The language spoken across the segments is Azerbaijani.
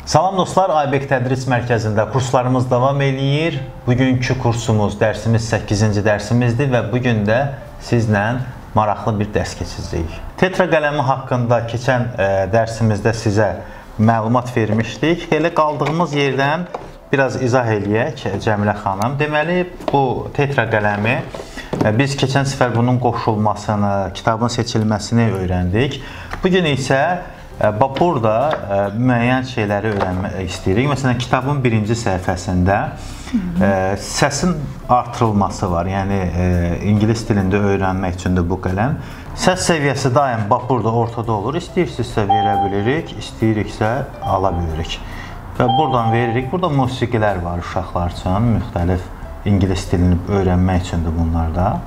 Salam dostlar, Aybek Tədris Mərkəzində kurslarımız davam edir. Bugünkü kursumuz, dərsimiz 8-ci dərsimizdir və bugün də sizlə maraqlı bir dərs keçəcəyik. Tetra qələmi haqqında keçən dərsimizdə sizə məlumat vermişdik. Elə qaldığımız yerdən biraz izah eləyək Cəmilə xanım. Deməli, bu tetra qələmi biz keçən səfər bunun qoşulmasını, kitabın seçilməsini öyrəndik. Bugün isə burada müəyyən şeyləri öyrənmək istəyirik. Məsələn, kitabın birinci səhifəsində səsin artırılması var. Yəni, ingilis dilində öyrənmək üçündür bu qələm. Səs səviyyəsi daim burada ortada olur. İstəyirsinizsə verə bilirik, istəyiriksə ala bilirik. Və buradan veririk. Burada musiqilər var uşaqlar üçün, müxtəlif ingilis dilini öyrənmək üçündür bunlarda.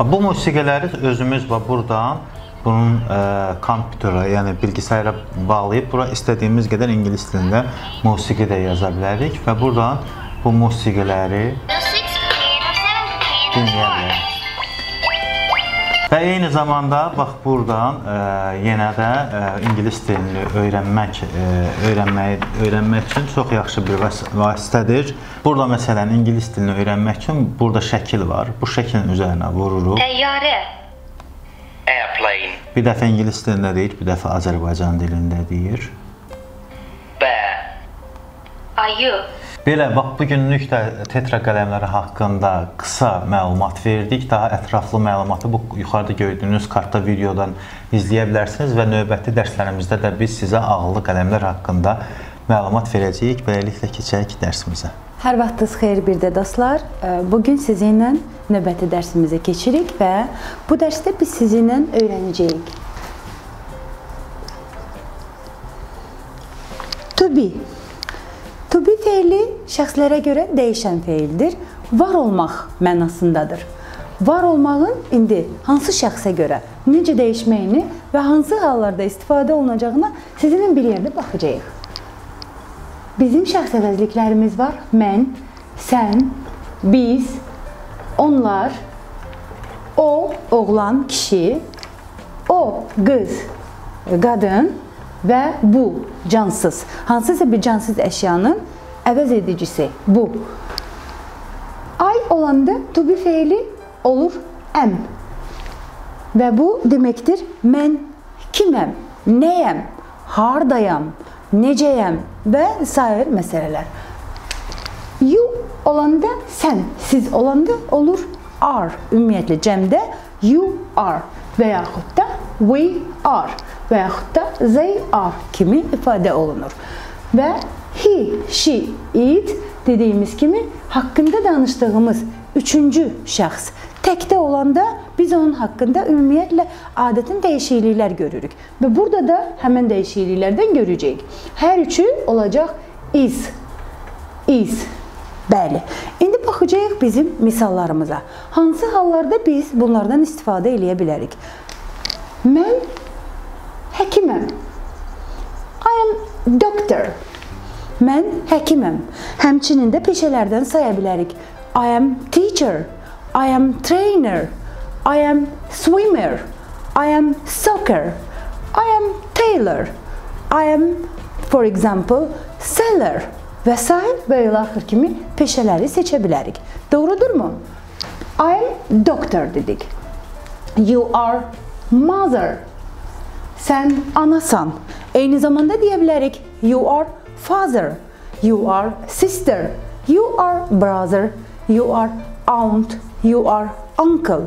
Bu musiqiləri özümüz buradan bunun kompüterə, yəni bilgisayara bağlayıb bura istədiyimiz qədər ingilis dilində musiqi də yaza bilərik və buradan bu musiqiləri dinləyə bilərik. Və eyni zamanda bax buradan yenə də ingilis dilini öyrənmək üçün çox yaxşı bir vasitədir. Burada məsələn ingilis dilini öyrənmək üçün burada şəkil var. Bu şəklin üzərinə vururuq. Təyyarə. Airplane. Bir dəfə ingilis dilində deyir, bir dəfə Azərbaycan dilində deyir. Bear. Ayı. Belə, bax, bugünlük də tetra qələmləri haqqında qısa məlumat verdik. Daha ətraflı məlumatı bu yuxarıda gördüyünüz kartda videodan izləyə bilərsiniz və növbəti dərslərimizdə də biz sizə ağıllı qələmlər haqqında məlumat verəcəyik. Beləliklə keçək dərsimizə. Hər vaxtınız xeyir bir də dostlar. Bugün sizinlə növbəti dərsimizə keçirik və bu dərsdə biz sizinlə öyrənəcəyik. To be. To be feili şəxslərə görə dəyişən feildir. Var olmaq mənasındadır. Var olmağın indi hansı şəxsə görə necə dəyişməyini və hansı hallarda istifadə olunacağına sizinlə bir yerdə baxacağıq. Bizim şəxs əvəzliklərimiz var. Mən, sən, biz, onlar, o, oğlan, kişi, o, qız, qadın və bu, cansız. Hansısa bir cansız əşyanın əvəz edicisi bu. I olanda to be feili olur am. Və bu deməkdir mən kiməm, nəyəm, hardayam, necəyəm və sair məsələlər. You olanda sən, siz olanda olur are. Ümumiyyətlə cəmdə you are və yaxud da we are və yaxud da they are kimi ifadə olunur. Və he, she, it dediyimiz kimi haqqında danışdığımız üçüncü şəxs təkdə olanda biz onun haqqında ümumiyyətlə adətin dəyişikliklər görürük. Və burada da həmən dəyişikliklərdən görəcəyik. Hər üçü olacaq is. Bəli. İndi baxacağıq bizim misallarımıza. Hansı hallarda biz bunlardan istifadə eləyə bilərik? Mən həkiməm. I am doctor. Mən həkiməm. Həmçinin də peşələrdən saya bilərik. I am teacher. I am trainer. I am swimmer. I am soccer. I am tailor. I am, for example, seller və s. və ilaxır kimi peşələri seçə bilərik. Doğrudurmu? I am doctor dedik. You are mother. Sən anasan. Eyni zamanda deyə bilərik you are father, you are sister, you are brother, you are aunt, you are uncle.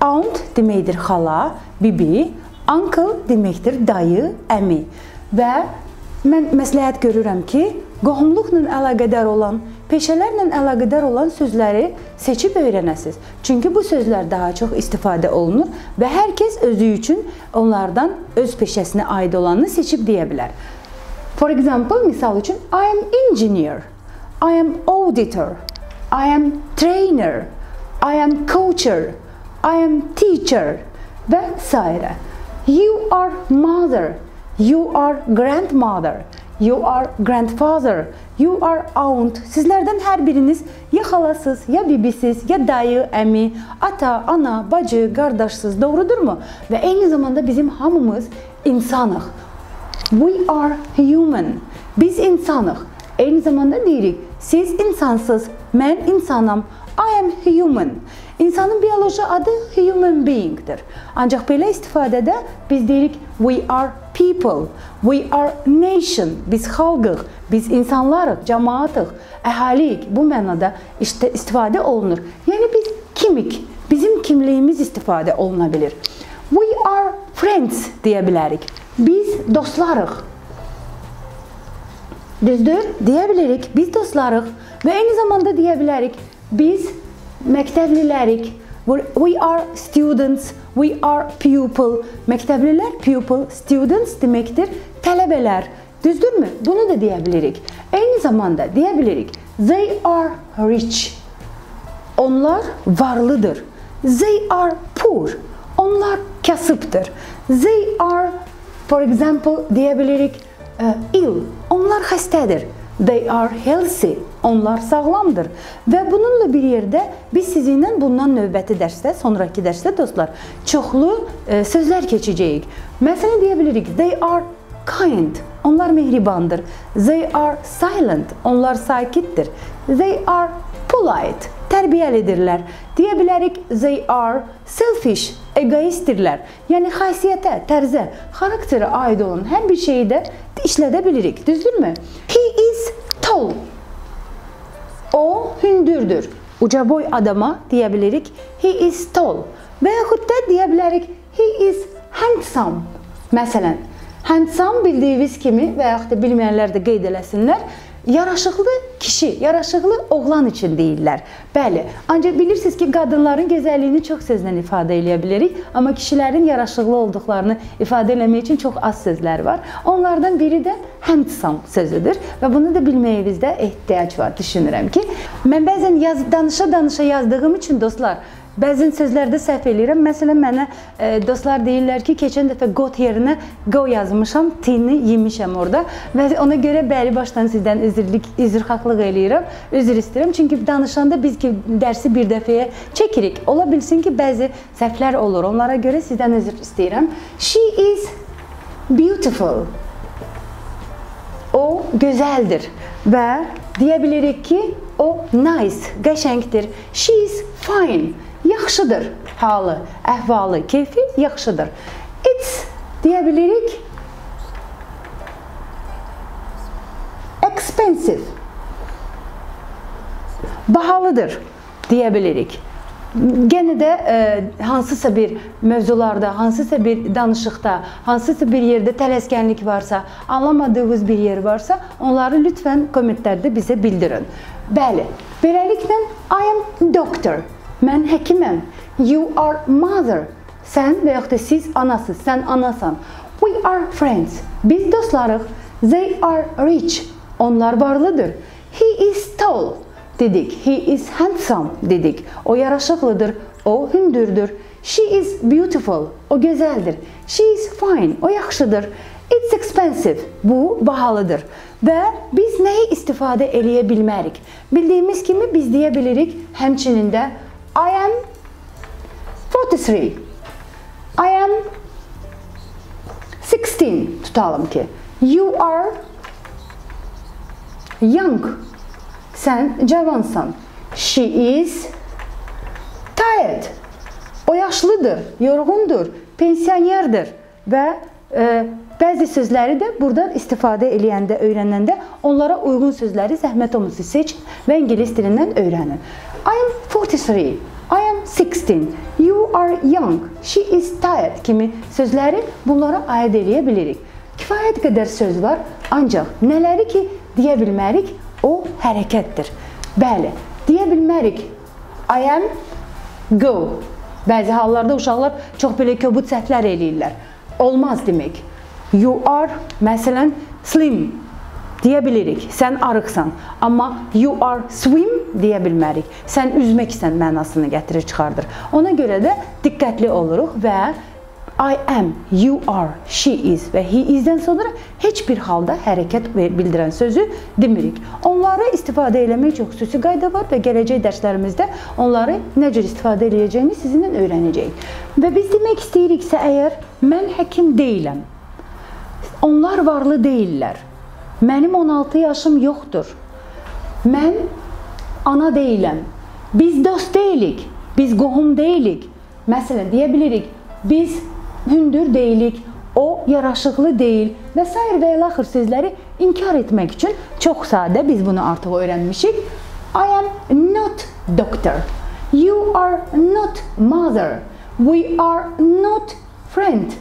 Aunt deməkdir xala, bibi, uncle deməkdir dayı, əmi. Və mən məsləhət görürəm ki, qohumluqla əlaqədar olan, peşələrlə əlaqədar olan sözləri seçib öyrənəsiniz. Çünki bu sözlər daha çox istifadə olunur və hər kəs özü üçün onlardan öz peşəsinə aid olanını seçib deyə bilər. For example, misal üçün, I am engineer, I am auditor, I am trainer, I am coacher, I am teacher və s. You are mother, you are grandmother, You are grandfather. You are aunt. Sizlərdən hər biriniz ya xalasız, ya bibisiz, ya dayı, əmi, ata, ana, bacı, qardaşsız. Doğrudurmu? Və eyni zamanda bizim hamımız insanıq. We are human. Biz insanıq. Eyni zamanda deyirik, siz insansız, mən insanam. I am human. İnsanın biyoloji adı human being'dir. Ancaq belə istifadədə biz deyirik we are people, we are nation. Biz xalqıq, biz insanlarıq, cəmaatıq, əhaliyik. Bu mənada istifadə olunur. Yəni biz kimik? Bizim kimliyimiz istifadə oluna bilir. We are friends deyə bilərik. Biz dostlarıq. Düzdür? Deyə bilərik. Biz dostlarıq və eyni zamanda deyə bilərik. Biz məktəblilərik. We are students, we are pupil. Məktəblilər, pupil, students deməkdir, tələbələr. Düzdürmü? Bunu da deyə bilirik. Eyni zamanda deyə bilirik. They are rich. Onlar varlıdır. They are poor. Onlar kasıbdır. They are, for example, deyə bilirik, ill. Onlar xəstədir. They are healthy. Onlar sağlamdır. Və bununla bir yerdə biz sizinlə bundan növbəti dərsdə, sonraki dərsdə dostlar, çoxlu sözlər keçəcəyik. Məsələn deyə bilirik, they are kind. Onlar mehribandır. They are silent. Onlar sakitdir. They are polite. Tərbiyəlidirlər. Deyə bilərik, they are selfish. Egoistdirlər. Yəni xasiyyətə, tərzə, xarakterə aid olan hər bir şeyi də işlədə bilirik. Düzdürmü? He is tall. O hündürdür. Uca boy adama deyə bilirik, he is tall. Və yaxud da deyə bilərik, he is handsome. Məsələn, handsome bildiyiniz kimi və yaxud da bilməyənlər də qeyd eləsinlər, yaraşıqlı kişi, yaraşıqlı oğlan üçün deyirlər. Bəli, ancaq bilirsiniz ki, qadınların gözəlliyini çox sözlə ifadə eləyə bilərik, amma kişilərin yaraşıqlı olduqlarını ifadə eləmək üçün çox az sözlər var. Onlardan biri də handsome sözüdür və bunu da bilməyinizdə ehtiyac var, düşünürəm ki. Mən bəzən danışa-danışa yazdığım üçün dostlar, bəzən sözlərdə səhv eləyirəm. Məsələn, mənə dostlar deyirlər ki, keçən dəfə got yerinə go yazmışam, t-ni yemişəm orada və ona görə bəli başdan sizdən üzrxahlıq eləyirəm, üzr istəyirəm. Çünki danışanda biz ki, dərsi bir dəfəyə çəkirik. Ola bilsin ki, bəzi səhvlər olur. Onlara görə sizdən üzr istəyirəm. She is beautiful. O gözəldir və deyə bilirik ki, o nice, qəşəngdir. She is fine. Yaxşıdır halı, əhvalı, keyfi yaxşıdır. It's deyə bilirik expensive. Bahalıdır deyə bilirik. Genə də hansısa bir mövzularda, hansısa bir danışıqda, hansısa bir yerdə tələskənlik varsa, anlamadığınız bir yer varsa, onları lütfən kommentlərdə bizə bildirin. Bəli, beləliklə I am doctor. Mən həkiməm. You are mother. Sən və yaxud da siz anasız, sən anasan. We are friends. Biz dostlarıq. They are rich. Onlar varlıdır. He is tall. Dedik. He is handsome. Dedik. O yaraşıqlıdır. O hündürdür. She is beautiful. O gözəldir. She is fine. O yaxşıdır. It's expensive. Bu bahalıdır. Və biz nəyi istifadə eləyə bilmərik? Bildiyimiz kimi biz deyə bilirik həmçinin də I am 43. I am 16 tutalım ki. You are young. Sən cavansan. She is tired. O yaşlıdır, yorğundur, pensionerdir və bəzi sözləri də buradan istifadə eləyəndə, öyrənəndə onlara uyğun sözləri zəhmət olmasa seç və ingilis dilindən öyrənin. I am 43. I am 16. You are young. She is tired kimi sözləri bunlara aid eləyə bilirik. Kifayət qədər söz var, ancaq nələri ki deyə bilmərik, o hərəkətdir. Bəli, deyə bilmərik I am go. Bəzi hallarda uşaqlar çox belə kobud səhvlər eləyirlər. Olmaz demək. You are, məsələn, slim deyə bilirik. Sən arıqsan. Amma you are swim deyə bilmərik. Sən üzməksən mənasını gətirir, çıxardır. Ona görə də diqqətli oluruq və I am, you are, she is və he is'dən sonra heç bir halda hərəkət bildirən sözü demirik. Onları istifadə eləmək üçün xüsusi qayda var və gələcək dərslərimizdə onları nə cür istifadə edəcəyini sizinlə öyrənəcəyik. Və biz demək istəyiriksə əgər mən həkim deyiləm, onlar varlı deyillər, mənim 16 yaşım yoxdur, mən ana deyiləm, biz dost deyilik, biz qohum deyilik. Məsələn, deyə bilirik, biz hündür deyilik, o yaraşıqlı deyil və s. və ilaxır sözləri inkar etmək üçün çox sadə biz bunu artıq öyrənmişik. I am not doctor. You are not mother. We are not friends.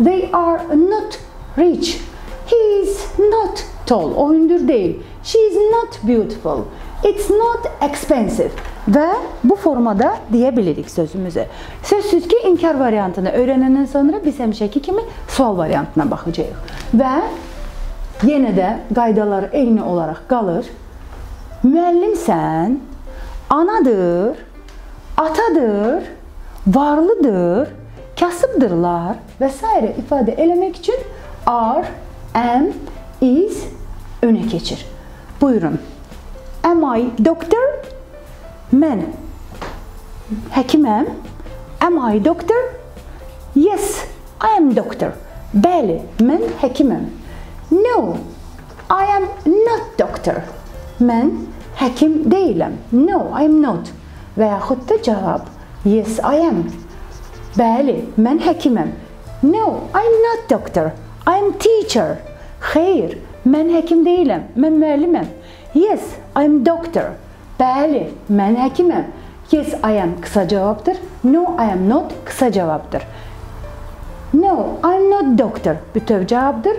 They are not rich. He is not tall. O hündür deyil. She is not beautiful. It's not expensive. Və bu formada deyə bilirik sözümüzü. Sözsüz ki, inkar variantını öyrənəndən sonra biz həmişəki kimi sual variantına baxacağıq. Və yenə də qaydalar eyni olaraq qalır. Müəllimsən, anadır, atadır, varlıdır, kasıbdırlar və s. ifadə eləmək üçün are, am, is önə keçir. Buyurun. Am I doctor? Mən həkiməm. Am I doctor? Yes, I am doctor. Bəli, mən həkiməm. No, I am not doctor. Mən həkim deyiləm. No, I am not. Və yaxud da cavab, yes, I am. Bəli, mən həkiməm. No, I am not doctor. I am teacher. Xeyr, mən həkim deyiləm. Mən müəlliməm. Yes, I am doctor. Bəli, mən həkiməm. Yes, I am qısa cavabdır. No, I am not qısa cavabdır. No, I am not doctor bütöv cavabdır.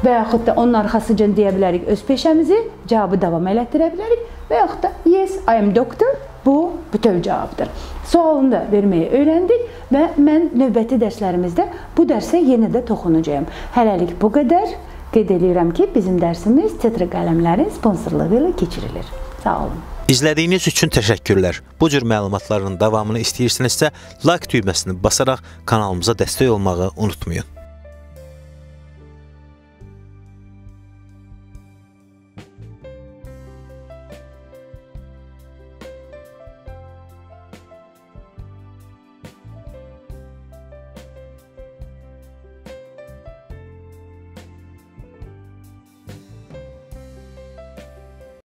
Və yaxud da onun arxasıca deyə bilərik öz peşəmizi, cavabı davam elətdirə bilərik. Və yaxud da yes, I am doctor, bu bütöv cavabdır. Sualını da verməyi öyrəndik və mən növbəti dərslərimizdə bu dərsə yenə də toxunacağım. Hələlik bu qədər. Qeyd edirəm ki, bizim dərsimiz Tetra qələmlərin sponsorluğu ilə keçirilir. Sağ olun. İzlədiyiniz üçün təşəkkürlər. Bu cür məlumatların davamını istəyirsinizsə, like düyməsini basaraq kanalımıza dəstək olmağı unutmayın.